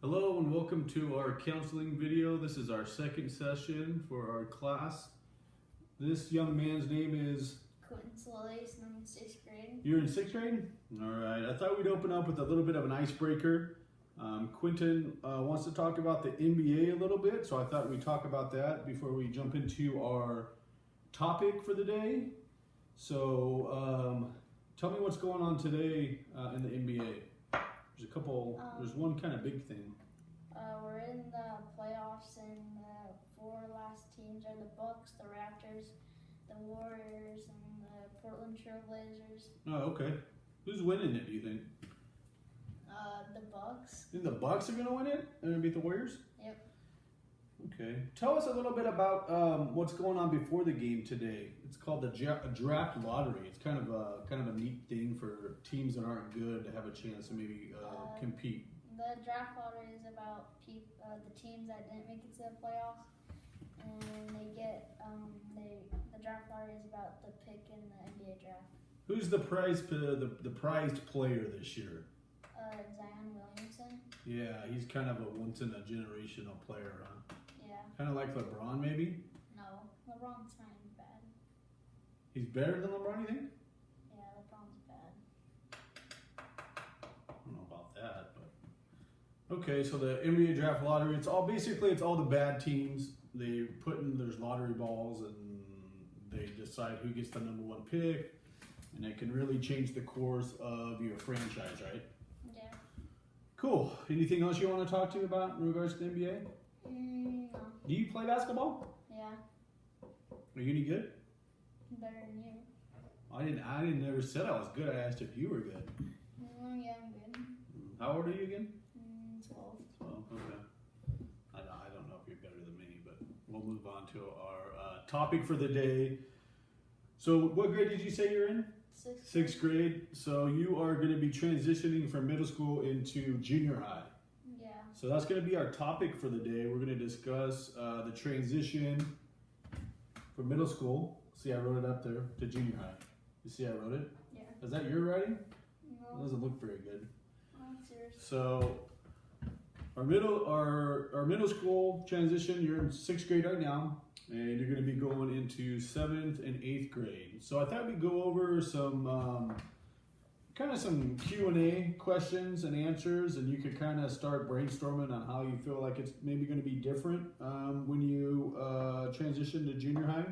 Hello and welcome to our counseling video. This is our second session for our class. This young man's name is... Quentin Solis, and I'm in 6th grade. You're in 6th grade? Alright, I thought we'd open up with a little bit of an icebreaker. Quentin wants to talk about the NBA a little bit, so I thought we'd talk about that before we jump into our topic for the day. So, tell me what's going on today in the NBA. There's one kind of big thing. We're in the playoffs, and the 4 last teams are the Bucks, the Raptors, the Warriors, and the Portland Trailblazers. Oh, okay. Who's winning it, do you think? The Bucks. You think the Bucks are going to win it? They're going to beat the Warriors? Yep. Okay. Tell us a little bit about what's going on before the game today. It's called the draft lottery. It's kind of a neat thing for teams that aren't good to have a chance to maybe compete. The draft lottery is about the teams that didn't make it to the playoffs, and they get the draft lottery is about the pick in the NBA draft. Who's the prized player this year? Zion Williamson. Yeah, he's kind of a once in a generational player, huh? Yeah. Kind of like LeBron, maybe. No, LeBron's kind of bad. He's better than LeBron, you think? Yeah, LeBron's bad. I don't know about that, but okay. So the NBA draft lottery, it's all the bad teams. They put in there's lottery balls and they decide who gets the number 1 pick, and it can really change the course of your franchise, right? Yeah. Cool. Anything else you want to talk to me about in regards to the NBA? No. Do you play basketball? Yeah. Are you any good? Better than you. I didn't never said I was good. I asked if you were good. Yeah, I'm good. How old are you again? 12. 12. Okay. I don't know if you're better than me, but we'll move on to our topic for the day. So, what grade did you say you're in? 6th grade. So you are going to be transitioning from middle school into junior high. Yeah. So that's going to be our topic for the day. We're going to discuss the transition from middle school. See, I wrote it up there to junior high. You see, I wrote it. Yeah. Is that your writing? No. It doesn't look very good. That's yours. So our middle school transition. You're in 6th grade right now. And you're going to be going into 7th and 8th grade. So I thought we'd go over some some Q&A questions and answers, and you could kind of start brainstorming on how you feel like it's maybe going to be different when you transition to junior high.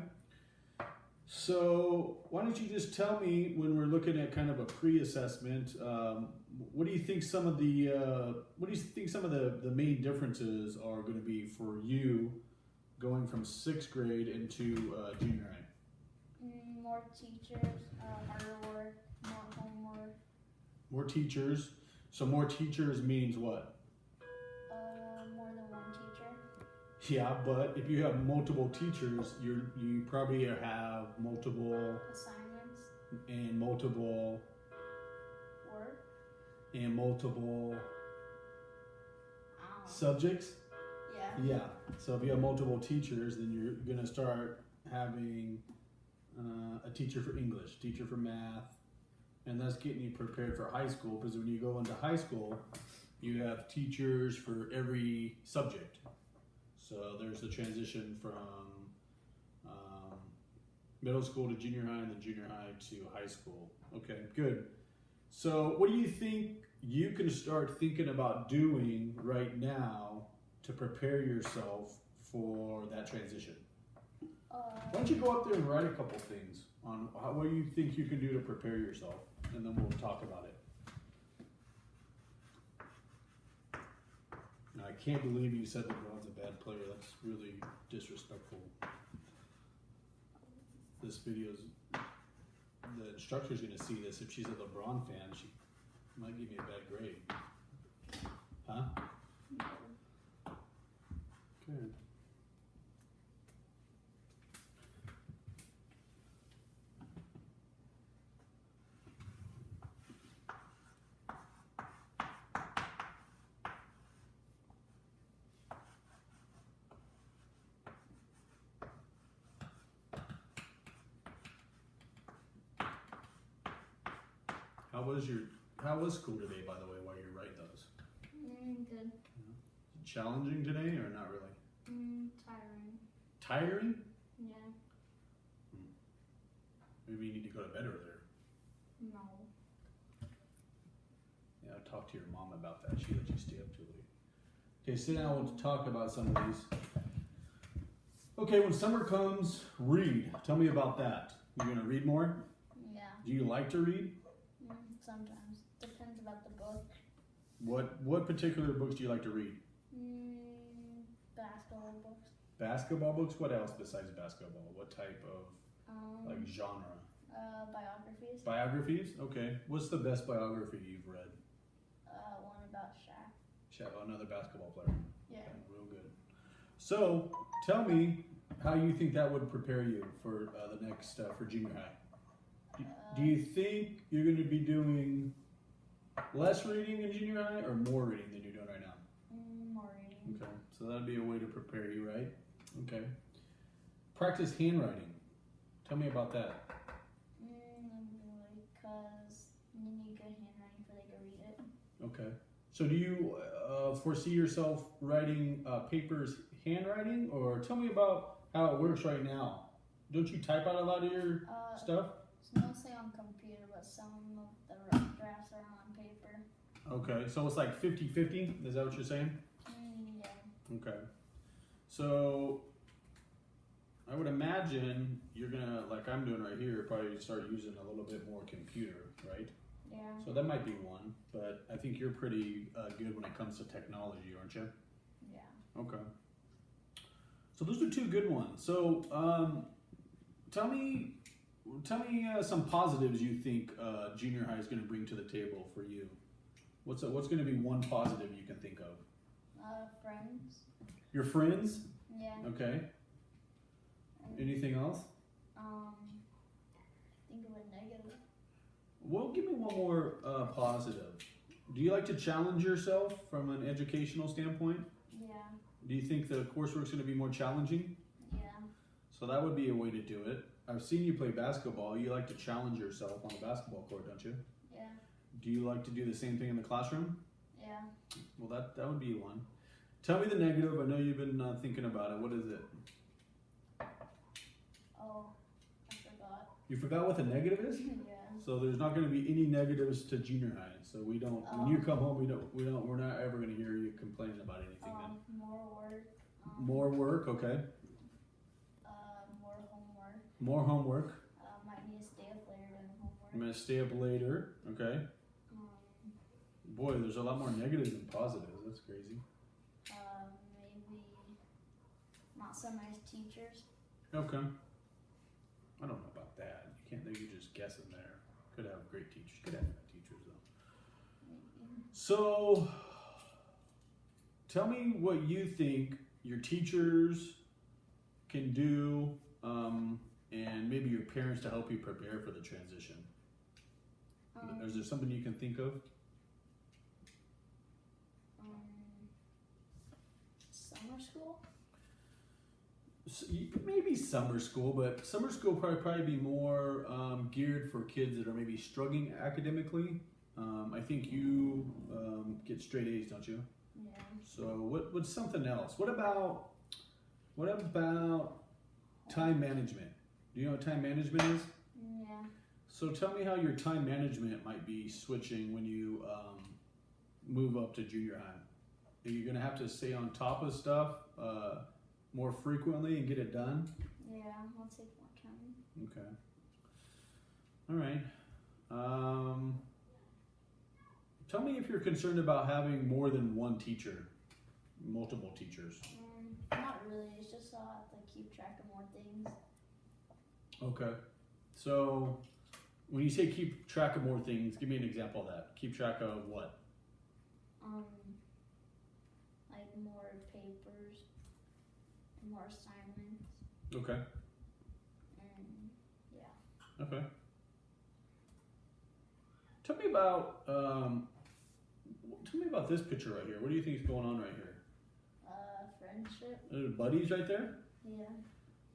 So why don't you just tell me, when we're looking at kind of a pre-assessment, what do you think some of the main differences are going to be for you going from 6th grade into junior high? More teachers, harder work, more homework. More teachers. So more teachers means what? More than one teacher. Yeah, but if you have multiple teachers, you probably have multiple Assignments. and multiple Work. and multiple I don't know. subjects. Yeah. Yeah. So if you have multiple teachers, then you're gonna start having a teacher for English, teacher for math, and that's getting you prepared for high school. Because when you go into high school, you have teachers for every subject. So there's the transition from middle school to junior high, and then junior high to high school. Okay, good. So what do you think you can start thinking about doing right now to prepare yourself for that transition? Why don't you go up there and write a couple things on what do you think you can do to prepare yourself, and then we'll talk about it. Now, I can't believe you said LeBron's a bad player. That's really disrespectful. This video's, the instructor's going to see this. If she's a LeBron fan, she might give me a bad grade. Huh? Good. How was school today, by the way, while you're writing those? Good. Yeah. challenging today or not really? Tiring. Tiring? Yeah. Maybe you need to go to bed earlier. No. Yeah, talk to your mom about that. She let you stay up too late. Okay, sit down. We'll talk about some of these. Okay, when summer comes, read. Tell me about that. You're gonna read more? Yeah. Do you like to read? Sometimes. Depends about the book. What particular books do you like to read? Basketball books. Basketball books? What else besides basketball? What type of like genre? Biographies. Biographies? Okay. What's the best biography you've read? One about Shaq. Shaq, another basketball player. Yeah. Okay, real good. So, tell me how you think that would prepare you for the next for junior high. Do you think you're going to be doing less reading in junior high or more reading than you're doing right now? More reading. Okay, so that'd be a way to prepare you, right? Okay. Practice handwriting. Tell me about that. Because you need good handwriting so they can read it. Okay. So do you foresee yourself writing papers handwriting, or tell me about how it works right now? Don't you type out a lot of your stuff? It's mostly on computer, but some of the rough drafts are on paper. Okay, so it's like 50-50? Is that what you're saying? Yeah. Okay. So I would imagine you're gonna, like I'm doing right here, probably start using a little bit more computer, right? Yeah. So that might be one, but I think you're pretty good when it comes to technology, aren't you? Yeah. Okay. So those are two good ones. So tell me some positives you think junior high is going to bring to the table for you. What's going to be one positive you can think of? Friends. Your friends? Yeah. Okay. Anything else? Think of a negative. Well, give me one more positive. Do you like to challenge yourself from an educational standpoint? Yeah. Do you think the coursework's going to be more challenging? Yeah. So that would be a way to do it. I've seen you play basketball. You like to challenge yourself on the basketball court, don't you? Yeah. Do you like to do the same thing in the classroom? Yeah. Well, that would be one. Tell me the negative. I know you've been thinking about it. What is it? Oh, I forgot. You forgot what the negative is? Yeah. So there's not going to be any negatives to junior high. So we don't. When you come home, we're not ever going to hear you complaining about anything. Then. More work. More work. Okay. More homework. More homework. Might need to stay up later than homework. I'm going to stay up later. Okay. Boy, there's a lot more negatives than positives. That's crazy. Maybe not so nice teachers. Okay. I don't know about that. You're just guessing there. Could have great teachers. Could have bad teachers though. Maybe. So, tell me what you think your teachers can do, and maybe your parents to help you prepare for the transition. Is there something you can think of? Summer school? Maybe summer school, but summer school probably be more geared for kids that are maybe struggling academically. I think you get straight A's, don't you? Yeah. So what's something else? What about time management? Do you know what time management is? Yeah. So tell me how your time management might be switching when you move up to junior high. Are you going to have to stay on top of stuff more frequently and get it done? Yeah, I'll take more time. Okay. All right. Tell me if you're concerned about having more than one teacher, multiple teachers. Not really. It's just I'll have to keep track of more things. Okay. So when you say keep track of more things, give me an example of that. Keep track of what? Like more papers, and more assignments. Okay. And yeah. Okay. Tell me about this picture right here. What do you think is going on right here? Friendship. Buddies right there? Yeah.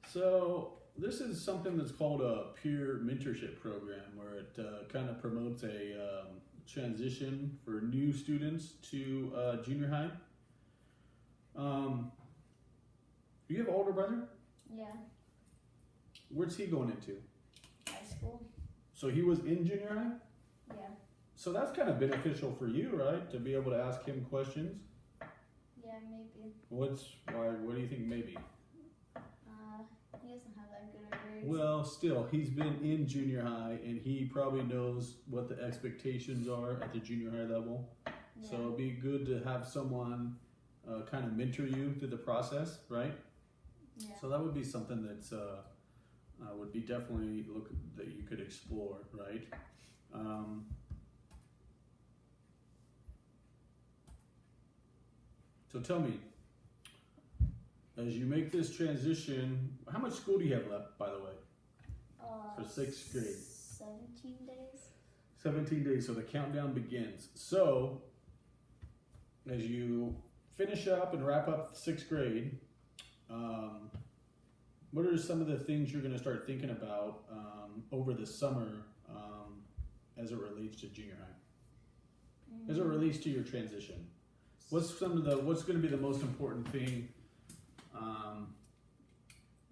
So this is something that's called a peer mentorship program, where it kind of promotes a transition for new students to junior high. You have an older brother? Yeah. Where's he going into? High school. So he was in junior high? Yeah. So that's kind of beneficial for you, right? To be able to ask him questions. Yeah, maybe. What do you think maybe? He doesn't have that good of grades. Well, still, he's been in junior high and he probably knows what the expectations are at the junior high level. Yeah. So it'd be good to have someone kind of mentor you through the process, right? Yeah. So that would be something that's would be definitely that you could explore, right? So tell me, as you make this transition, how much school do you have left, by the way, for 6th grade? 17 days. 17 days, so the countdown begins. So, as you finish up and wrap up 6th grade, what are some of the things you're going to start thinking about over the summer as it relates to junior high? As it relates to your transition? What's going to be the most important thing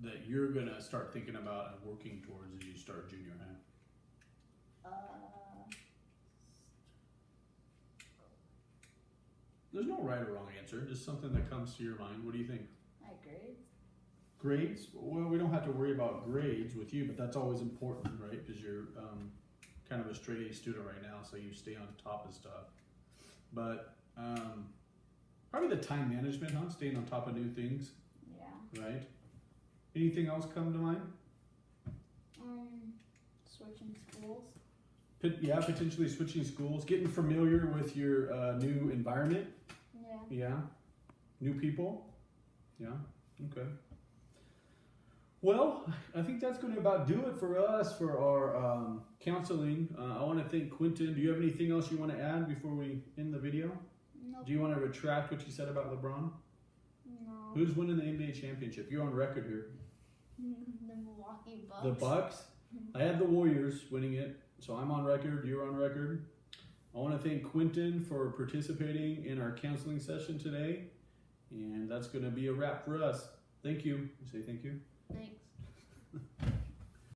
that you're going to start thinking about and working towards as you start junior high? There's no right or wrong answer, just something that comes to your mind. What do you think? My grades. Grades? Well, we don't have to worry about grades with you, but that's always important, right? Because you're kind of a straight A student right now, so you stay on top of stuff. But probably the time management, huh? Staying on top of new things. Yeah. Right? Anything else come to mind? Switching schools. Yeah, potentially switching schools, getting familiar with your new environment. Yeah. Yeah. New people. Yeah. Okay. Well, I think that's going to about do it for us for our counseling. I want to thank Quentin. Do you have anything else you want to add before we end the video? Nope. Do you want to retract what you said about LeBron? No. Who's winning the NBA championship? You're on record here. The Milwaukee Bucks. The Bucks? I had the Warriors winning it, so I'm on record. You're on record. I want to thank Quentin for participating in our counseling session today. And that's going to be a wrap for us. Thank you. You say thank you? Thanks.